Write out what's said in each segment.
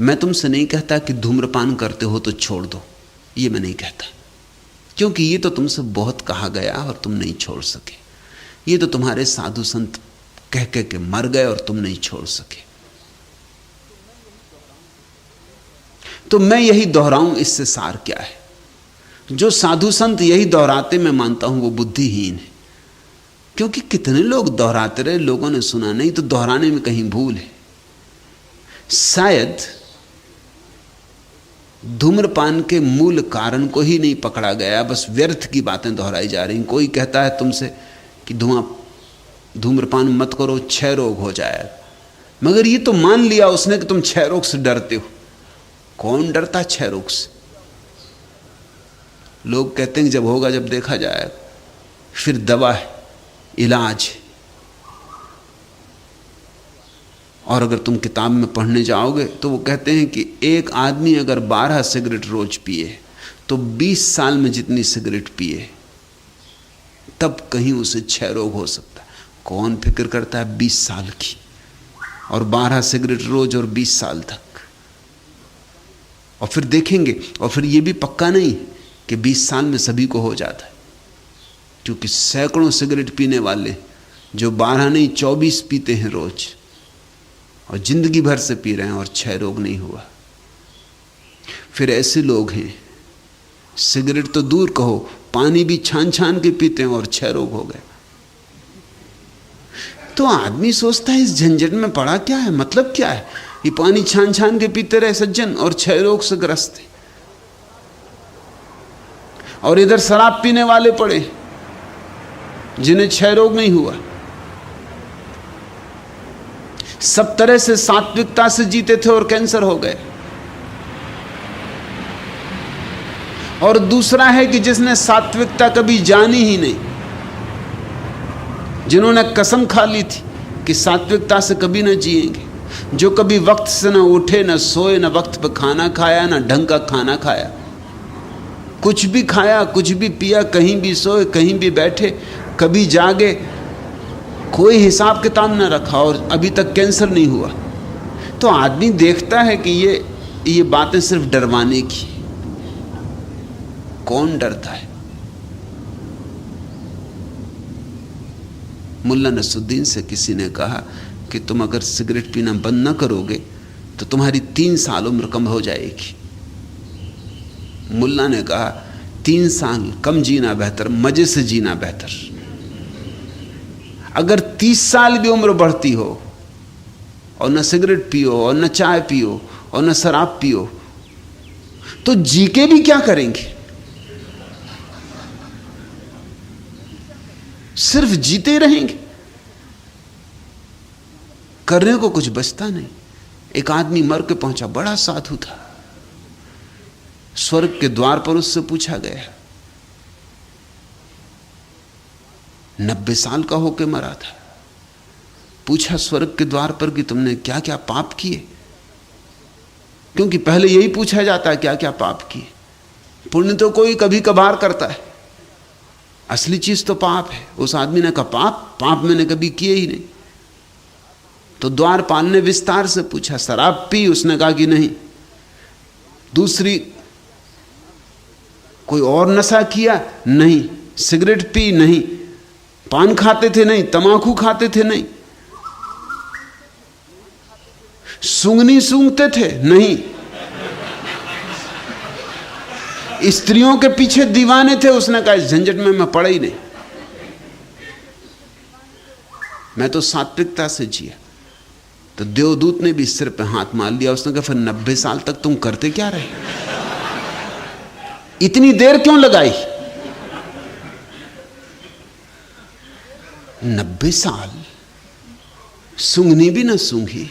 मैं तुमसे नहीं कहता कि धूम्रपान करते हो तो छोड़ दो, ये मैं नहीं कहता, क्योंकि ये तो तुमसे बहुत कहा गया और तुम नहीं छोड़ सके। ये तो तुम्हारे साधु संत कह कह के मर गए और तुम नहीं छोड़ सके। तो मैं यही दोहराऊं, इससे सार क्या है? जो साधु संत यही दोहराते, मैं मानता हूं वो बुद्धिहीन है, क्योंकि कितने लोग दोहराते रहे, लोगों ने सुना नहीं, तो दोहराने में कहीं भूल है। शायद धूम्रपान के मूल कारण को ही नहीं पकड़ा गया, बस व्यर्थ की बातें दोहराई जा रही। कोई कहता है तुमसे कि धूम्रपान मत करो, क्षय रोग हो जाएगा, मगर ये तो मान लिया उसने कि तुम क्षय रोग से डरते हो। कौन डरता क्षय रोग से? लोग कहते हैं जब होगा जब देखा जाएगा, फिर दवा है, इलाज है। और अगर तुम किताब में पढ़ने जाओगे तो वो कहते हैं कि एक आदमी अगर 12 सिगरेट रोज पिए तो 20 साल में जितनी सिगरेट पिए तब कहीं उसे क्षय रोग हो सकता है। कौन फिक्र करता है 20 साल की, और 12 सिगरेट रोज और 20 साल तक? और फिर देखेंगे, और फिर ये भी पक्का नहीं कि 20 साल में सभी को हो जाता है, क्योंकि सैकड़ों सिगरेट पीने वाले जो 12 नहीं 24 पीते हैं रोज, और जिंदगी भर से पी रहे हैं और क्षय रोग नहीं हुआ। फिर ऐसे लोग हैं, सिगरेट तो दूर कहो, पानी भी छान छान के पीते हैं और क्षय रोग हो गए। तो आदमी सोचता है इस झंझट में पड़ा क्या है, मतलब क्या है? ये पानी छान छान के पीते रहे सज्जन और क्षय रोग से ग्रस्त है, और इधर शराब पीने वाले पड़े जिन्हें क्षय रोग नहीं हुआ। सब तरह से सात्विकता से जीते थे और कैंसर हो गए। और दूसरा है कि जिसने सात्विकता कभी जानी ही नहीं, जिन्होंने कसम खा ली थी कि सात्विकता से कभी ना जिएंगे, जो कभी वक्त से ना उठे, ना सोए, ना वक्त पे खाना खाया, ना ढंग का खाना खाया, कुछ भी खाया, कुछ भी पिया, कहीं भी सोए, कहीं भी बैठे, कभी जागे, कोई हिसाब किताब ना रखा, और अभी तक कैंसर नहीं हुआ। तो आदमी देखता है कि ये बातें सिर्फ डरवाने की। कौन डरता है? मुल्ला नसरुद्दीन से किसी ने कहा कि तुम अगर सिगरेट पीना बंद न करोगे तो तुम्हारी 3 साल उम्र कम हो जाएगी। मुल्ला ने कहा 3 साल कम जीना बेहतर, मजे से जीना बेहतर। अगर 30 साल भी उम्र बढ़ती हो और न सिगरेट पियो और न चाय पियो और न शराब पियो, तो जी के भी क्या करेंगे? सिर्फ जीते रहेंगे, करने को कुछ बचता नहीं। एक आदमी मर के पहुंचा, बड़ा साधु था, स्वर्ग के द्वार पर उससे पूछा गया, 90 साल का होके मरा था। पूछा स्वर्ग के द्वार पर कि तुमने क्या क्या पाप किए, क्योंकि पहले यही पूछा जाता है क्या क्या पाप किए। पुण्य तो कोई कभी कभार करता है, असली चीज तो पाप है। उस आदमी ने कहा पाप मैंने कभी किए ही नहीं। तो द्वारपाल ने विस्तार से पूछा, शराब पी? उसने कहा कि नहीं। दूसरी, कोई और नशा किया? नहीं। Cigarette P? नहीं। पान खाते थे? नहीं। तंबाकू खाते थे? नहीं। सूंघनी सूंघते थे? नहीं। स्त्रियों के पीछे दीवाने थे? उसने कहा इस झंझट में मैं पड़ा ही नहीं, मैं तो सात्विकता से जिया। तो देवदूत ने भी सिर पे हाथ मार लिया। उसने कहा फिर 90 साल तक तुम करते क्या रहे? इतनी देर क्यों लगाई? 90 साल सूंघनी भी ना सूंघी,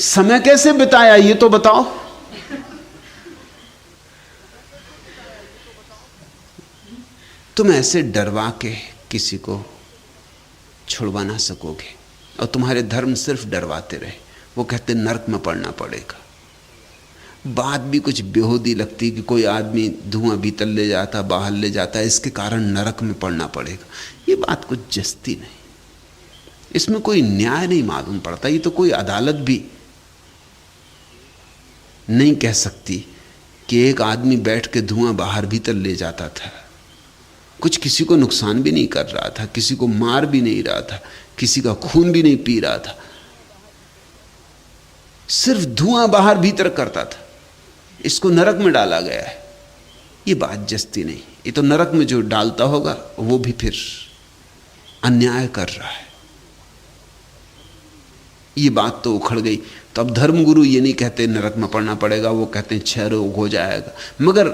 समय कैसे बिताया ये तो बताओ। तुम ऐसे डरवा के किसी को छुड़वा ना सकोगे, और तुम्हारे धर्म सिर्फ डरवाते रहे। वो कहते नरक में पड़ना पड़ेगा। बात भी कुछ बेहूदी लगती कि कोई आदमी धुआं भीतर ले जाता, बाहर ले जाता, इसके कारण नरक में पड़ना पड़ेगा। ये बात कुछ जस्ती नहीं, इसमें कोई न्याय नहीं मालूम पड़ता। ये तो कोई अदालत भी नहीं कह सकती कि एक आदमी बैठ के धुआं बाहर भीतर ले जाता था, कुछ किसी को नुकसान भी नहीं कर रहा था, किसी को मार भी नहीं रहा था, किसी का खून भी नहीं पी रहा था, सिर्फ धुआं बाहर भीतर करता था। इसको नरक में डाला गया है। ये बात जस्ती नहीं, ये तो नरक में जो डालता होगा वो भी फिर अन्याय कर रहा है। ये बात तो उखड़ गई। तो अब धर्मगुरु ये नहीं कहते नरक में पड़ना पड़ेगा, वो कहते हैं क्षय रोग हो जाएगा। मगर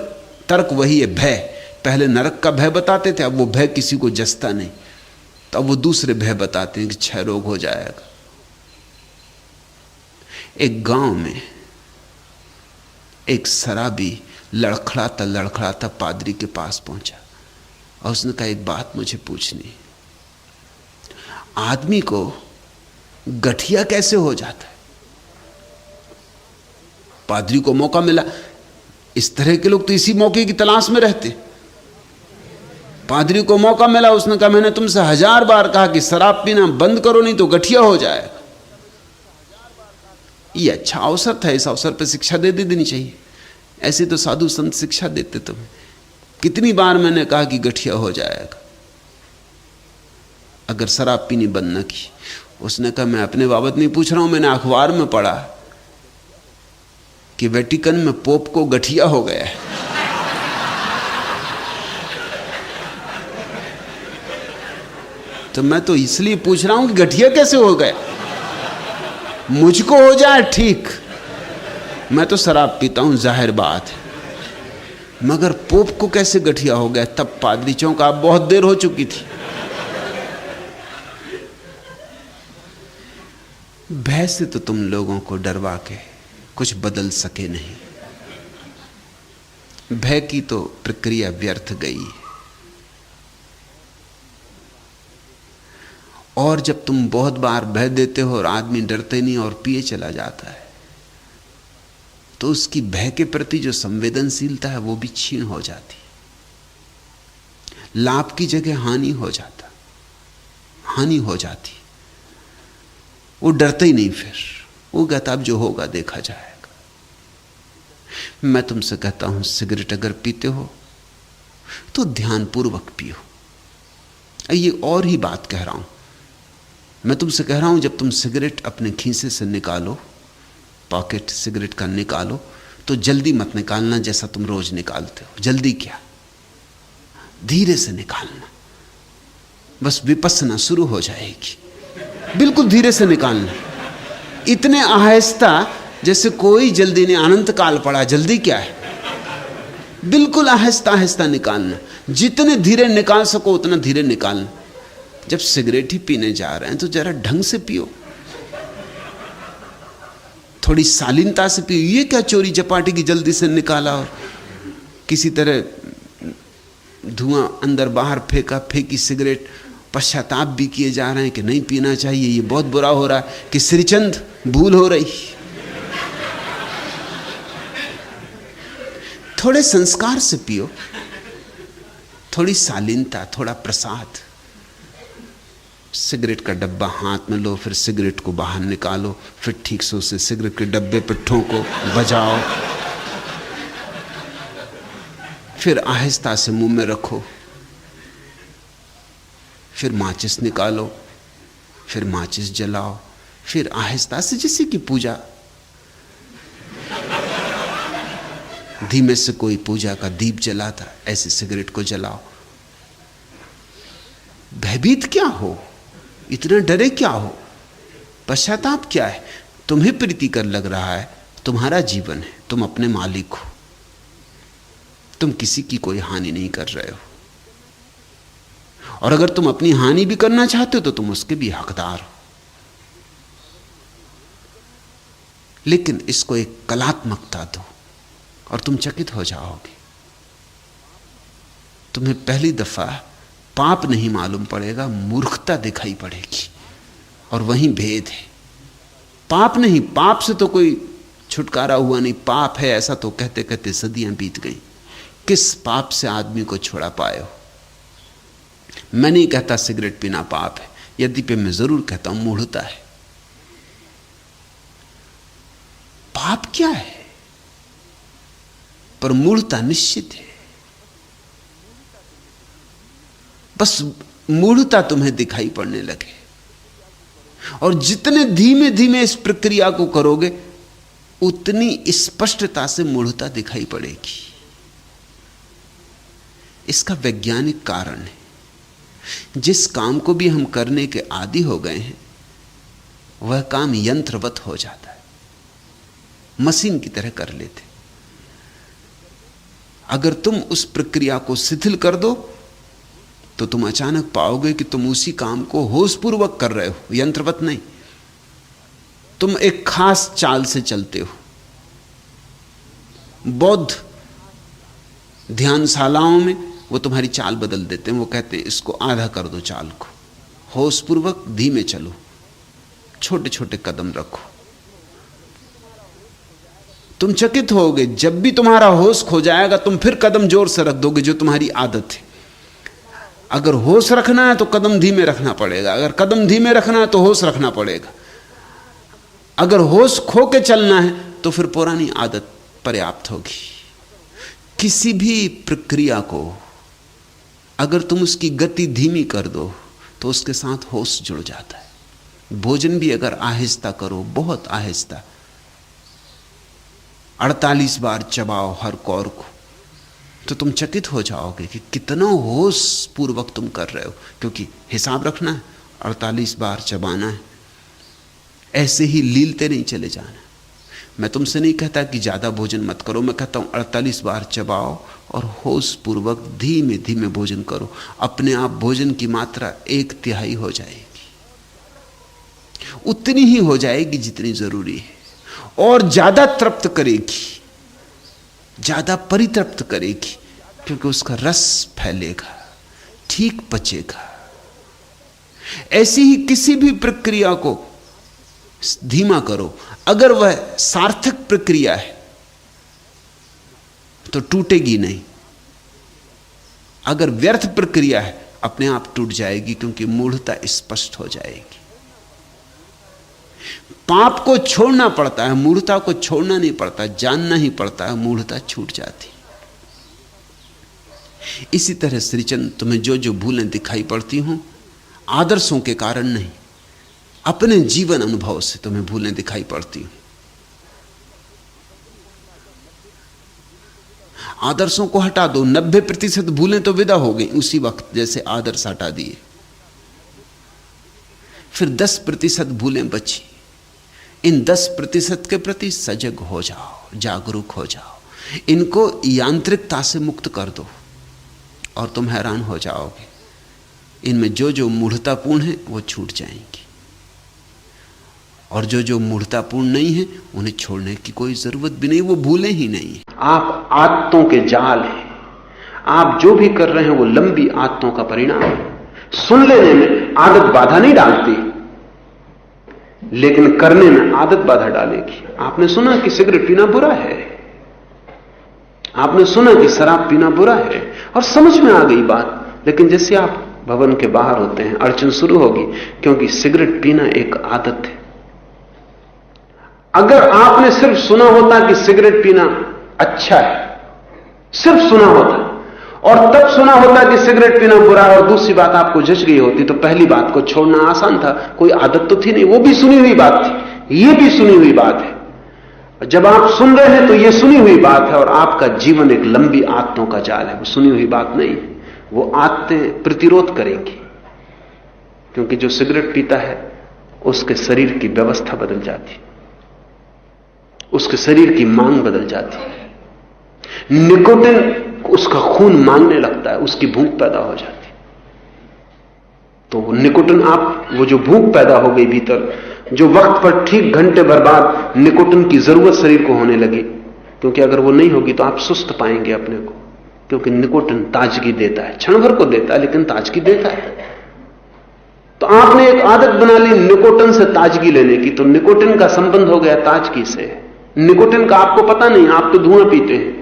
तर्क वही है, भय। पहले नरक का भय बताते थे, अब वो भय किसी को जसता नहीं, तो अब वो दूसरे भय बताते हैं कि क्षय रोग हो जाएगा। एक गांव में एक शराबी लड़खड़ाता लड़खड़ाता पादरी के पास पहुंचा और उसने कहा, एक बात मुझे पूछनी, आदमी को गठिया कैसे हो जाता है? पादरी को मौका मिला। इस तरह के लोग तो इसी मौके की तलाश में रहते। पादरी को मौका मिला, उसने कहा, मैंने तुमसे 1000 बार कहा कि शराब पीना बंद करो, नहीं तो गठिया हो जाएगा। ये अच्छा अवसर था, इस अवसर पर शिक्षा दे देनी चाहिए। ऐसे तो साधु संत शिक्षा देते तुम्हें। कितनी बार मैंने कहा कि गठिया हो जाएगा अगर शराब पीनी बंद न की। उसने कहा, मैं अपने बाबत नहीं पूछ रहा हूं, मैंने अखबार में पढ़ा कि वेटिकन में पोप को गठिया हो गया है। तो मैं तो इसलिए पूछ रहा हूं कि गठिया कैसे हो गया। मुझको हो जाए ठीक, मैं तो शराब पीता हूं, जाहिर बात है, मगर पोप को कैसे गठिया हो गया? तब पादरी चौंका, बहुत देर हो चुकी थी। भय से तो तुम लोगों को डरवा के कुछ बदल सके नहीं। भय की तो प्रक्रिया व्यर्थ गई। और जब तुम बहुत बार भय देते हो और आदमी डरते नहीं और पिए चला जाता है, तो उसकी भय के प्रति जो संवेदनशीलता है वो भी क्षीण हो जाती। लाभ की जगह हानि हो जाता, हानि हो जाती। वो डरते ही नहीं, फिर वो कहता अब जो होगा देखा जाएगा। मैं तुमसे कहता हूं, सिगरेट अगर पीते हो तो ध्यानपूर्वक पियो। ये और ही बात कह रहा हूं, मैं तुमसे कह रहा हूं, जब तुम सिगरेट अपने खीसे से निकालो, पॉकेट सिगरेट का निकालो, तो जल्दी मत निकालना जैसा तुम रोज निकालते हो। जल्दी क्या, धीरे से निकालना। बस विपස්සना शुरू हो जाएगी। बिल्कुल धीरे से निकालना, इतने आहिस्ता जैसे कोई जल्दी नहीं। अनंत काल पड़ा, जल्दी क्या है? बिल्कुल आहिस्ता आहिस्ता निकालना। जितने धीरे निकाल सको उतना धीरे निकालना। जब सिगरेट ही पीने जा रहे हैं तो जरा ढंग से पियो, थोड़ी शालीनता से पियो। ये क्या चोरी चपाटी की जल्दी से निकाला और किसी तरह धुआं अंदर बाहर फेंका फेंकी सिगरेट, पश्चाताप भी किए जा रहे हैं कि नहीं पीना चाहिए, ये बहुत बुरा हो रहा है, कि श्रीचंद भूल हो रही। थोड़े संस्कार से पियो, थोड़ी शालीनता, थोड़ा प्रसाद। सिगरेट का डब्बा हाथ में लो, फिर सिगरेट को बाहर निकालो, फिर ठीक से उसे सिगरेट के डब्बे पर ठोको, बजाओ, फिर आहिस्ता से मुंह में रखो, फिर माचिस निकालो, फिर माचिस जलाओ, फिर आहिस्ता से, जैसे कि पूजा, धीमे से कोई पूजा का दीप जलाता, ऐसे सिगरेट को जलाओ। भयभीत क्या हो, इतना डरे क्या हो, पश्चाताप क्या है? तुम्हें प्रीतिकर लग रहा है, तुम्हारा जीवन है, तुम अपने मालिक हो, तुम किसी की कोई हानि नहीं कर रहे हो। और अगर तुम अपनी हानि भी करना चाहते हो तो तुम उसके भी हकदार हो। लेकिन इसको एक कलात्मकता दो और तुम चकित हो जाओगे। तुम्हें पहली दफा पाप नहीं मालूम पड़ेगा, मूर्खता दिखाई पड़ेगी। और वहीं भेद है। पाप नहीं, पाप से तो कोई छुटकारा हुआ नहीं। पाप है ऐसा तो कहते कहते सदियां बीत गई। किस पाप से आदमी को छुड़ा पाए हो? मैं नहीं कहता सिगरेट पीना पाप है, यद्यपि मैं जरूर कहता हूं मूढ़ता है। पाप क्या है? पर मूढ़ता निश्चित है। बस मूढ़ता तुम्हें दिखाई पड़ने लगे, और जितने धीमे धीमे इस प्रक्रिया को करोगे उतनी स्पष्टता से मूढ़ता दिखाई पड़ेगी। इसका वैज्ञानिक कारण है। जिस काम को भी हम करने के आदी हो गए हैं वह काम यंत्रवत हो जाता है, मशीन की तरह कर लेते। अगर तुम उस प्रक्रिया को शिथिल कर दो तो तुम अचानक पाओगे कि तुम उसी काम को होशपूर्वक कर रहे हो, यंत्रवत नहीं। तुम एक खास चाल से चलते हो। बौद्ध ध्यानशालाओं में वो तुम्हारी चाल बदल देते हैं। वो कहते हैं इसको आधा कर दो, चाल को होशपूर्वक धीमे चलो, छोटे छोटे कदम रखो। तुम चकित होगे, जब भी तुम्हारा होश खो जाएगा तुम फिर कदम जोर से रख दोगे, जो तुम्हारी आदत है। अगर होश रखना है तो कदम धीमे रखना पड़ेगा, अगर कदम धीमे रखना है तो होश रखना पड़ेगा। अगर होश खो के चलना है तो फिर पुरानी आदत पर्याप्त होगी। किसी भी प्रक्रिया को अगर तुम उसकी गति धीमी कर दो तो उसके साथ होश जुड़ जाता है। भोजन भी अगर आहिस्ता करो, बहुत आहिस्ता, 48 बार चबाओ हर कौर को, तो तुम चकित हो जाओगे कि कितना होश पूर्वक तुम कर रहे हो, क्योंकि हिसाब रखना है, 48 बार चबाना है। ऐसे ही लीलते नहीं चले जाना। मैं तुमसे नहीं कहता कि ज्यादा भोजन मत करो, मैं कहता हूं 48 बार चबाओ और होश पूर्वक धीमे धीमे भोजन करो। अपने आप भोजन की मात्रा 1/3 हो जाएगी, उतनी ही हो जाएगी जितनी जरूरी है, और ज्यादा तृप्त करेगी, ज्यादा परितृप्त करेगी, क्योंकि उसका रस फैलेगा, ठीक पचेगा। ऐसी ही किसी भी प्रक्रिया को धीमा करो। अगर वह सार्थक प्रक्रिया है तो टूटेगी नहीं, अगर व्यर्थ प्रक्रिया है अपने आप टूट जाएगी, क्योंकि मूढ़ता स्पष्ट हो जाएगी। पाप को छोड़ना पड़ता है, मूढ़ता को छोड़ना नहीं पड़ता, जानना ही पड़ता है, मूढ़ता छूट जाती। इसी तरह श्रीचंद, तुम्हें जो जो भूलें दिखाई पड़ती हों आदर्शों के कारण नहीं, अपने जीवन अनुभव से तुम्हें भूलें दिखाई पड़ती हों। आदर्शों को हटा दो, 90% भूलें तो विदा हो गई उसी वक्त, जैसे आदर्श हटा दिए। फिर 10% भूलें बची। इन 10% के प्रति सजग हो जाओ, जागरूक हो जाओ। इनको यांत्रिकता से मुक्त कर दो और तुम हैरान हो जाओगे, इनमें जो जो मूढ़तापूर्ण है वो छूट जाएंगी, और जो जो मूढ़तापूर्ण नहीं है उन्हें छोड़ने की कोई जरूरत भी नहीं, वो भूलें ही नहीं। आप आदतों के जाल हैं। आप जो भी कर रहे हैं वो लंबी आदतों का परिणाम है। सुन लेने में आदत बाधा नहीं डालती, लेकिन करने में आदत बाधा डालेगी। आपने सुना कि सिगरेट पीना बुरा है, आपने सुना कि शराब पीना बुरा है, और समझ में आ गई बात, लेकिन जैसे आप भवन के बाहर होते हैं अड़चन शुरू होगी, क्योंकि सिगरेट पीना एक आदत है। अगर आपने सिर्फ सुना होता कि सिगरेट पीना अच्छा है, सिर्फ सुना होता, और तब सुना होता कि सिगरेट पीना बुरा है, और दूसरी बात आपको जच गई होती, तो पहली बात को छोड़ना आसान था। कोई आदत तो थी नहीं, वो भी सुनी हुई बात थी, ये भी सुनी हुई बात है। जब आप सुन रहे हैं तो ये सुनी हुई बात है, और आपका जीवन एक लंबी आदतों का जाल है, वो सुनी हुई बात नहीं है। वो आदतें प्रतिरोध करेंगी, क्योंकि जो सिगरेट पीता है उसके शरीर की व्यवस्था बदल जाती, उसके शरीर की मांग बदल जाती है। निकोटिन उसका खून मांगने लगता है, उसकी भूख पैदा हो जाती। तो निकोटिन, आप वो जो भूख पैदा हो गई भीतर, जो वक्त पर ठीक घंटे भर बाद निकोटिन की जरूरत शरीर को होने लगी, क्योंकि अगर वो नहीं होगी तो आप सुस्त पाएंगे अपने को, क्योंकि निकोटिन ताजगी देता है, क्षण भर को देता है लेकिन ताजगी देता है। तो आपने एक आदत बना ली निकोटिन से ताजगी लेने की, तो निकोटिन का संबंध हो गया ताजगी से। निकोटिन का आपको पता नहीं, आप तो धुआं पीते हैं,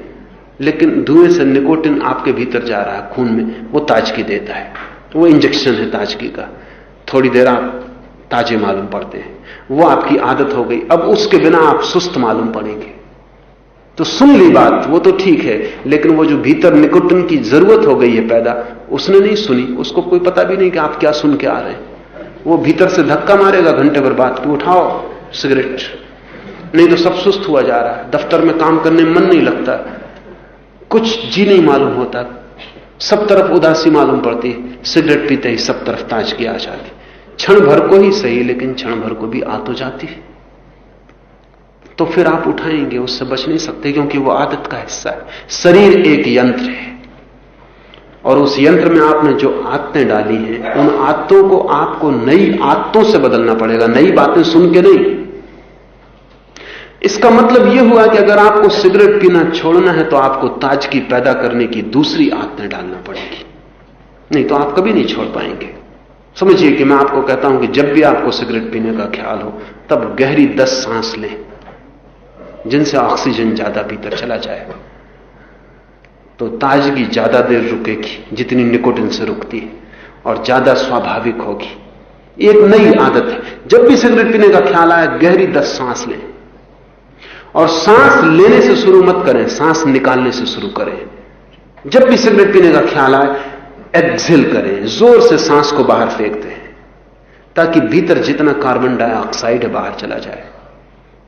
लेकिन धुएं से निकोटिन आपके भीतर जा रहा है खून में, वो ताजगी देता है, वो इंजेक्शन है ताजगी का। थोड़ी देर आप ताजे मालूम पड़ते हैं, वो आपकी आदत हो गई। अब उसके बिना आप सुस्त मालूम पड़ेंगे, तो सुन ली बात, वो तो ठीक है, लेकिन वो जो भीतर निकोटिन की जरूरत हो गई है पैदा, उसने नहीं सुनी। उसको कोई पता भी नहीं कि आप क्या सुन के आ रहे हैं। वो भीतर से धक्का मारेगा घंटे भर बाद कि उठाओ सिगरेट, नहीं तो सब सुस्त हुआ जा रहा है, दफ्तर में काम करने में मन नहीं लगता, कुछ जी नहीं मालूम होता, सब तरफ उदासी मालूम पड़ती है। सिगरेट पीते ही सब तरफ ताजगी आ जाती, क्षण भर को ही सही, लेकिन क्षण भर को भी आ तो जाती है। तो फिर आप उठाएंगे, उससे बच नहीं सकते, क्योंकि वो आदत का हिस्सा है। शरीर एक यंत्र है, और उस यंत्र में आपने जो आदतें डाली हैं, उन आदतों को आपको नई आदतों से बदलना पड़ेगा, नई बातें सुन के नहीं। इसका मतलब यह हुआ कि अगर आपको सिगरेट पीना छोड़ना है तो आपको ताजगी पैदा करने की दूसरी आदतें डालना पड़ेगी, नहीं तो आप कभी नहीं छोड़ पाएंगे। समझिए कि मैं आपको कहता हूं कि जब भी आपको सिगरेट पीने का ख्याल हो, तब गहरी 10 सांस लें, जिनसे ऑक्सीजन ज्यादा भीतर चला जाए, तो ताजगी ज्यादा देर रुकेगी जितनी निकोटिन से रुकती है, और ज्यादा स्वाभाविक होगी। एक नई आदत है, जब भी सिगरेट पीने का ख्याल आए गहरी 10 सांस लें, और सांस लेने से शुरू मत करें, सांस निकालने से शुरू करें। जब भी सिगरेट पीने का ख्याल आए एक्सहेल करें, जोर से सांस को बाहर फेंक दें, ताकि भीतर जितना कार्बन डाइऑक्साइड है बाहर चला जाए।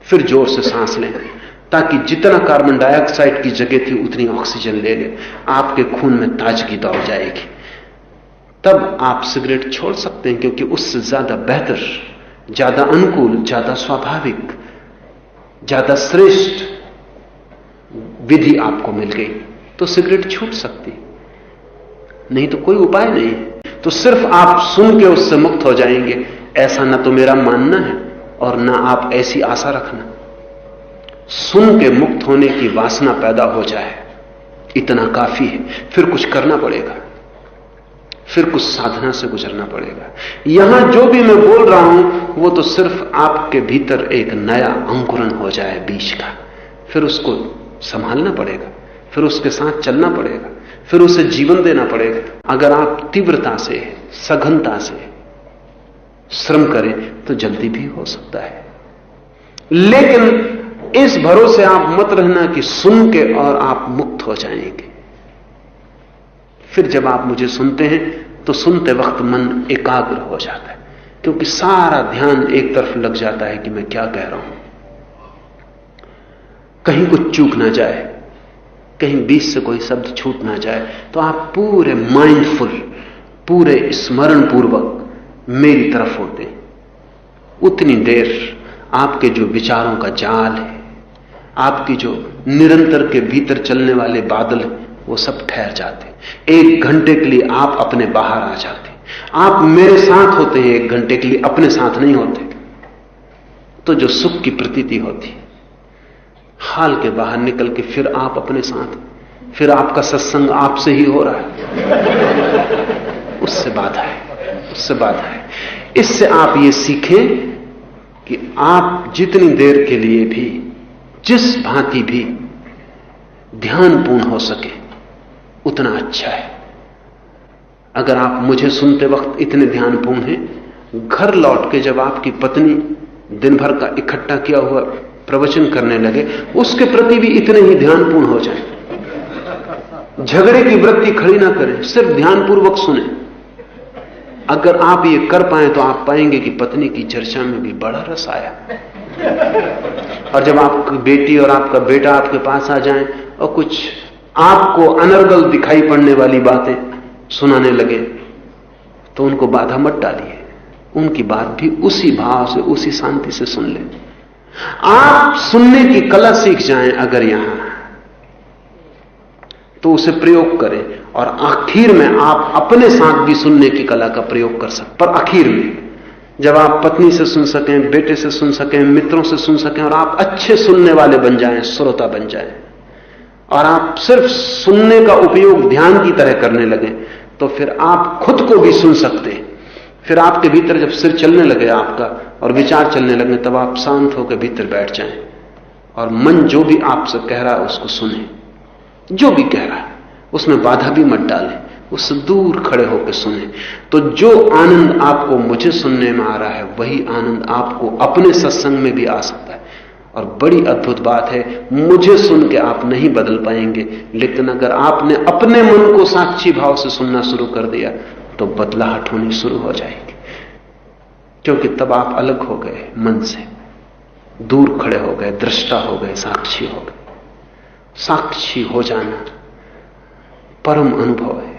फिर जोर से सांस लें, ताकि जितना कार्बन डाइऑक्साइड की जगह थी उतनी ऑक्सीजन ले ले, आपके खून में ताजगी दौड़ जाएगी। तब आप सिगरेट छोड़ सकते हैं, क्योंकि उससे ज्यादा बेहतर, ज्यादा अनुकूल, ज्यादा स्वाभाविक, ज्यादा श्रेष्ठ विधि आपको मिल गई, तो सिगरेट छूट सकती, नहीं तो कोई उपाय नहीं है। तो सिर्फ आप सुन के उससे मुक्त हो जाएंगे, ऐसा ना तो मेरा मानना है और ना आप ऐसी आशा रखना। सुन के मुक्त होने की वासना पैदा हो जाए, इतना काफी है। फिर कुछ करना पड़ेगा, फिर कुछ साधना से गुजरना पड़ेगा। यहां जो भी मैं बोल रहा हूं वो तो सिर्फ आपके भीतर एक नया अंकुरन हो जाए बीज का, फिर उसको संभालना पड़ेगा, फिर उसके साथ चलना पड़ेगा, फिर उसे जीवन देना पड़ेगा। अगर आप तीव्रता से, सघनता से श्रम करें तो जल्दी भी हो सकता है। लेकिन इस भरोसे आप मत रहना कि सुन के और आप मुक्त हो जाएंगे। फिर जब आप मुझे सुनते हैं तो सुनते वक्त मन एकाग्र हो जाता है, क्योंकि सारा ध्यान एक तरफ लग जाता है कि मैं क्या कह रहा हूं, कहीं कुछ चूक ना जाए, कहीं बीच से कोई शब्द छूट ना जाए। तो आप पूरे माइंडफुल, पूरे स्मरण पूर्वक मेरी तरफ होते हैं। उतनी देर आपके जो विचारों का जाल है, आपकी जो निरंतर के भीतर चलने वाले बादल हैं, वो सब ठहर जाते। 1 घंटे के लिए आप अपने बाहर आ जाते। आप मेरे साथ होते हैं 1 घंटे के लिए, अपने साथ नहीं होते। तो जो सुख की प्रतीति होती है, हाल के बाहर निकल के फिर आप अपने साथ, फिर आपका सत्संग आपसे ही हो रहा है, उससे बाधा है, उससे बाधा है। इससे आप ये सीखें कि आप जितनी देर के लिए भी, जिस भांति भी ध्यानपूर्ण हो सके उतना अच्छा है। अगर आप मुझे सुनते वक्त इतने ध्यानपूर्ण हैं, घर लौट के जब आपकी पत्नी दिन भर का इकट्ठा किया हुआ प्रवचन करने लगे, उसके प्रति भी इतने ही ध्यानपूर्ण हो जाए। झगड़े की वृत्ति खड़ी ना करें, सिर्फ ध्यानपूर्वक सुने। अगर आप ये कर पाए तो आप पाएंगे कि पत्नी की चर्चा में भी बड़ा रस आया। और जब आपकी बेटी और आपका बेटा आपके पास आ जाएं और कुछ आपको अनर्गल दिखाई पड़ने वाली बातें सुनाने लगे, तो उनको बाधा मत डालिए, उनकी बात भी उसी भाव से, उसी शांति से सुन लें। आप सुनने की कला सीख जाएं अगर यहां, तो उसे प्रयोग करें, और आखिर में आप अपने साथ भी सुनने की कला का प्रयोग कर सकते। पर आखिर में जब आप पत्नी से सुन सकें, बेटे से सुन सकें, मित्रों से सुन सकें, और आप अच्छे सुनने वाले बन जाएं, श्रोता बन जाएं, और आप सिर्फ सुनने का उपयोग ध्यान की तरह करने लगे, तो फिर आप खुद को भी सुन सकते हैं। फिर आपके भीतर जब सिर चलने लगे आपका और विचार चलने लगे, तब आप शांत होकर भीतर बैठ जाएं और मन जो भी आपसे कह रहा है उसको सुने। जो भी कह रहा है उसमें बाधा भी मत डालें, उससे दूर खड़े होकर सुने। तो जो आनंद आपको मुझे सुनने में आ रहा है, वही आनंद आपको अपने सत्संग में भी आ सकता है। और बड़ी अद्भुत बात है, मुझे सुन के आप नहीं बदल पाएंगे, लेकिन अगर आपने अपने मन को साक्षी भाव से सुनना शुरू कर दिया तो बदलाहट होनी शुरू हो जाएगी। क्योंकि तब आप अलग हो गए, मन से दूर खड़े हो गए, दृष्टा हो गए, साक्षी हो गए। साक्षी हो जाना परम अनुभव है।